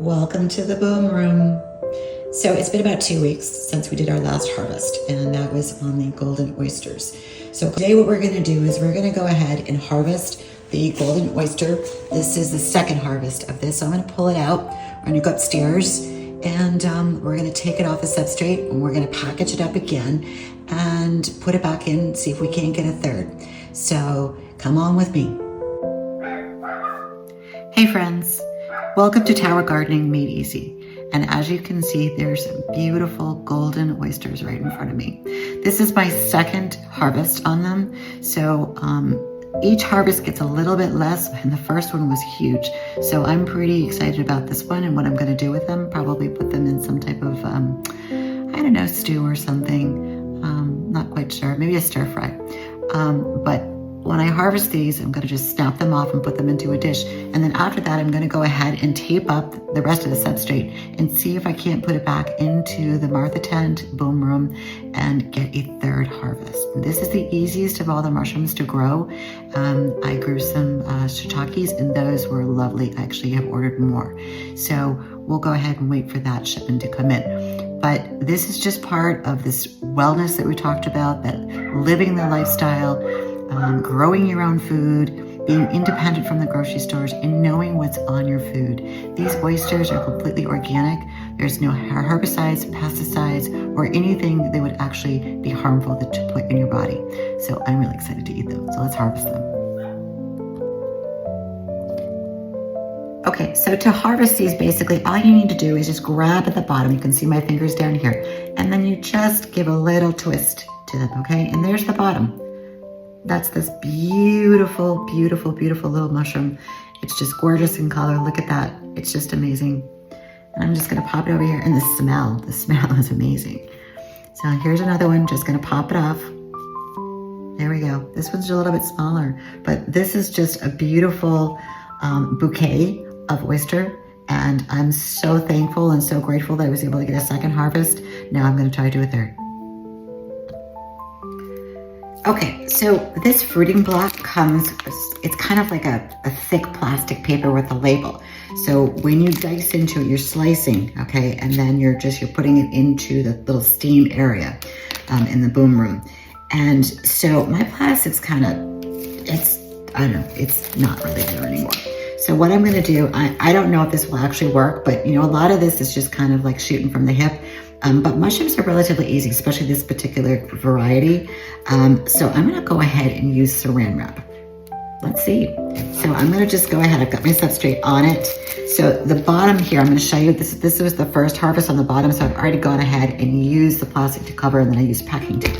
Welcome to the boom room. So it's been about 2 weeks since we did our last harvest, and that was on the golden oysters. So today what we're going to do is we're going to go ahead and harvest the golden oyster. This is the second harvest of this. So I'm going to pull it out. We're going to go upstairs and we're going to take it off the substrate, and we're going to package it up again and put it back in, see if we can't get a third. So come on with me. Hey friends, welcome to Tower Gardening Made Easy. And as you can see, there's some beautiful golden oysters right in front of me. This is my second harvest on them. So each harvest gets a little bit less, and the first one was huge. So I'm pretty excited about this one and what I'm gonna do with them. Probably put them in some type of, I don't know, stew or something. Not quite sure, maybe a stir fry. But when I harvest these, I'm gonna just snap them off and put them into a dish. And then after that, I'm gonna go ahead and tape up the rest of the substrate and see if I can't put it back into the Martha tent boom room and get a third harvest. This is the easiest of all the mushrooms to grow. I grew some shiitakes, and those were lovely. I actually have ordered more. So we'll go ahead and wait for that shipment to come in. But this is just part of this wellness that we talked about, that living the lifestyle, growing your own food, being independent from the grocery stores, and knowing what's on your food. These oysters are completely organic. There's no herbicides, pesticides, or anything that would actually be harmful to put in your body. So I'm really excited to eat them. So let's harvest them. Okay, so to harvest these, basically all you need to do is just grab at the bottom. You can see my fingers down here. And then you just give a little twist to them, okay? And there's the bottom. That's this beautiful, beautiful, beautiful little mushroom. It's just gorgeous in color. Look at that. It's just amazing. And I'm just gonna pop it over here. And the smell is amazing. So here's another one, just gonna pop it off. There we go. This one's a little bit smaller, but this is just a beautiful bouquet of oyster. And I'm so thankful and so grateful that I was able to get a second harvest. Now I'm gonna try to do a third. Okay, so this fruiting block comes, it's kind of like a thick plastic paper with a label. So when you dice into it, you're slicing, okay? And then you're putting it into the little steam area in the boom room. And so my plastic's kind of, I don't know, it's not really there anymore. So what I'm gonna do, I don't know if this will actually work, but you know, a lot of this is just kind of like shooting from the hip. But mushrooms are relatively easy, especially this particular variety. So I'm gonna go ahead and use saran wrap. Let's see. So I'm gonna just go ahead, I've got my substrate on it. So the bottom here, I'm gonna show you, this was the first harvest on the bottom, so I've already gone ahead and used the plastic to cover, and then I used packing tape.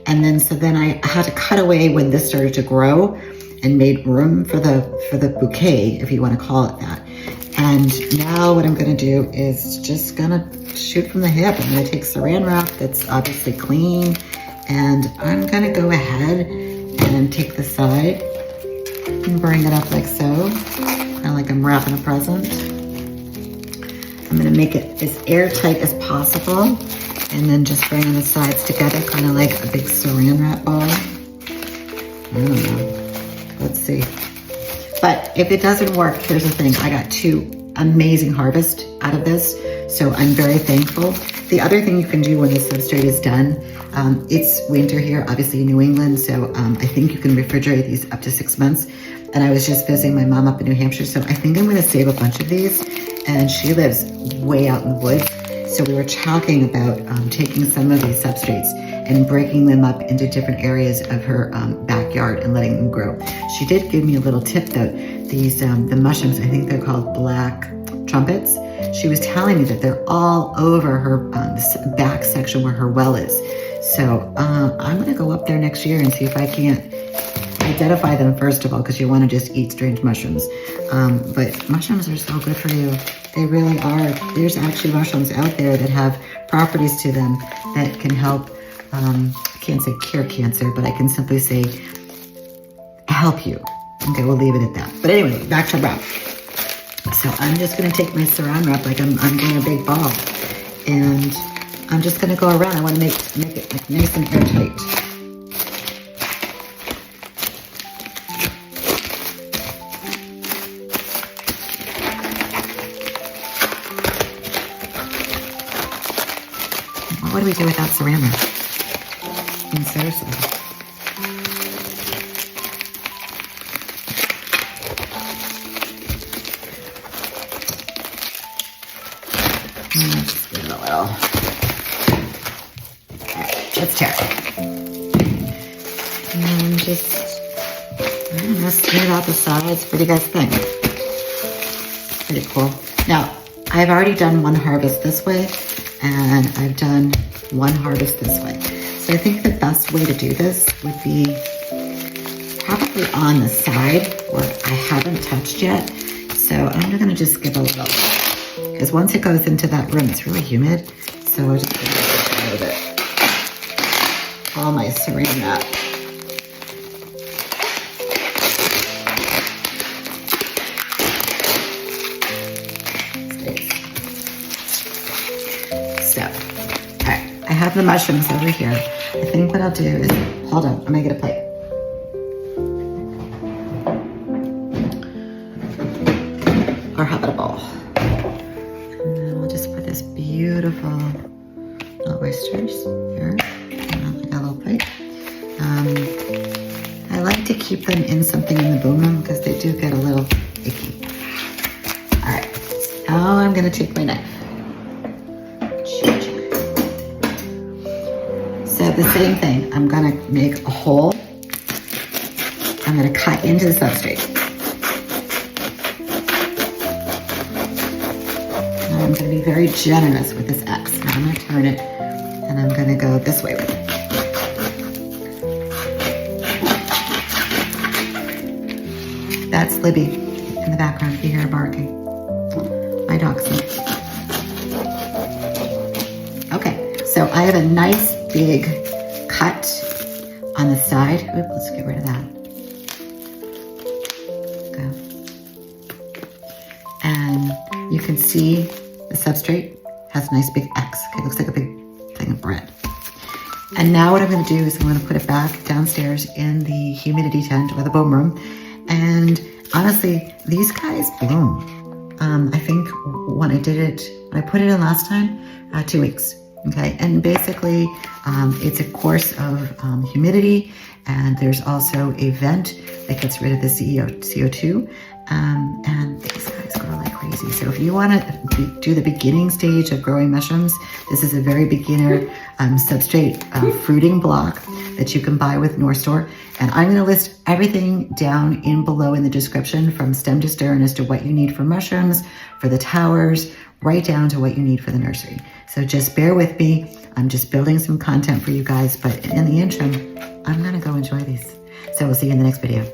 And then, so then I had to cut away when this started to grow and made room for the bouquet, if you wanna call it that. And now what I'm gonna do is just gonna shoot from the hip. I'm gonna take saran wrap that's obviously clean, and I'm gonna go ahead and take the side and bring it up like so, kind of like I'm wrapping a present. I'm gonna make it as airtight as possible, and then just bring the sides together, kind of like a big saran wrap ball. I don't know, let's see. But if it doesn't work, here's the thing. I got 2 amazing harvests out of this, so I'm very thankful. The other thing you can do when the substrate is done, it's winter here, obviously in New England, so I think you can refrigerate these up to 6 months. And I was just visiting my mom up in New Hampshire, so I think I'm gonna save a bunch of these, and she lives way out in the woods. So we were talking about taking some of these substrates and breaking them up into different areas of her backyard and letting them grow. She did give me a little tip though. These, the mushrooms, I think they're called black trumpets. She was telling me that they're all over her back section where her well is. So I'm gonna go up there next year and see if I can't identify them first of all, because you wanna just eat strange mushrooms. But mushrooms are so good for you. They really are. There's actually mushrooms out there that have properties to them that can help, I can't say cure cancer, but I can simply say help you. Okay, we'll leave it at that. But anyway, back to wrap. So I'm just gonna take my saran wrap like I'm doing a big ball, and I'm just gonna go around. I wanna make it like nice and airtight. what do we do without ceramic? I mean, seriously. Let's give it a little. Alright, let's tear it. And just, I don't know, smooth out the sides. What do you guys think? Pretty cool. Now, I've already done one harvest this way, and I've done one harvest this way. So I think the best way to do this would be probably on the side where I haven't touched yet. So I'm gonna just give a little, because once it goes into that room, it's really humid. So I'll just give a little bit. All my saran wrap. So, all right, I have the mushrooms over here. I think what I'll do is, hold on, I'm gonna get a plate. Or how about a bowl? And then we'll just put this beautiful little oysters here. And I got a little plate. I like to keep them in something in the boom room because they do get a little icky. All right, now I'm gonna take my knife. So the same thing, I'm gonna make a hole. I'm gonna cut into the substrate. And I'm gonna be very generous with this X. Now I'm gonna turn it and I'm gonna go this way with it. That's Libby in the background, if you hear her barking. My dachshund. Okay, so I have a nice big cut on the side. Oop, let's get rid of that. Go. And you can see the substrate has a nice big X. Okay, looks like a big thing of bread. And now what I'm gonna do is I'm gonna put it back downstairs in the humidity tent or the boom room. And honestly, these guys bloom. I think when I put it in last time, 2 weeks. Okay, and basically it's a course of humidity, and there's also a vent that gets rid of the CO2, and these guys grow like crazy. So if you want to do the beginning stage of growing mushrooms, this is a very beginner substrate fruiting block that you can buy with North Store. And I'm going to list everything down in below in the description from stem to stern as to what you need for mushrooms, for the towers, right down to what you need for the nursery. So just bear with me. I'm just building some content for you guys, but in the interim, I'm gonna go enjoy these. So we'll see you in the next video.